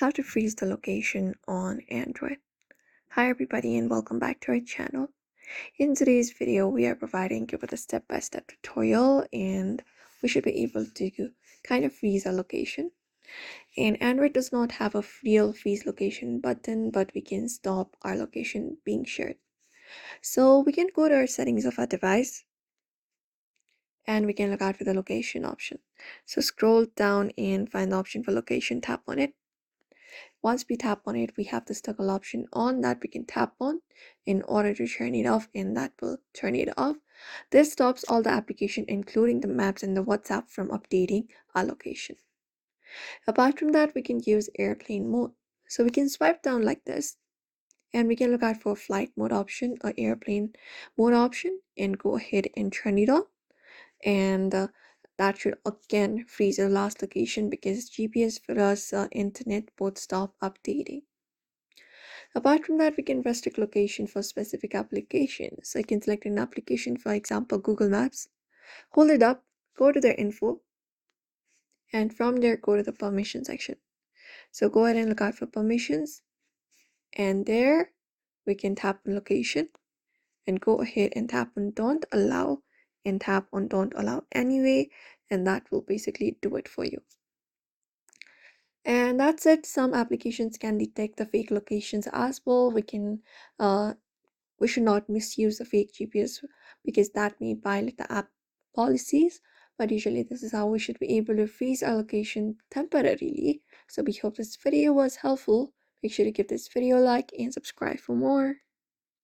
How to freeze the location on Android. Hi everybody and welcome back to our channel. In today's video, we are providing you with a step-by-step tutorial and we should be able to kind of freeze our location. And Android does not have a real freeze location button, but we can stop our location being shared. So we can go to our settings of our device and we can look out for the location option. So scroll down and find the option for location, tap on it. Once we tap on it, we have this toggle option on that we can tap on in order to turn it off, and that will turn it off. This stops all the application, including the maps and the WhatsApp, from updating our location. Apart from that, we can use airplane mode. So we can swipe down like this and we can look out for flight mode option or airplane mode option and go ahead and turn it on. And that should again freeze your last location because GPS for us internet both stop updating. Apart from that, we can restrict location for specific applications. So you can select an application, for example, Google Maps, hold it up, go to their info, and from there, go to the permission section. So go ahead and look out for permissions, and there we can tap on location and go ahead and tap on don't allow and tap on don't allow anyway, and that will basically do it for you. And that's it. Some applications can detect the fake locations as well. We should not misuse the fake GPS because that may violate the app policies. But usually this is how we should be able to freeze our location temporarily. So we hope this video was helpful. Make sure to give this video a like and subscribe for more.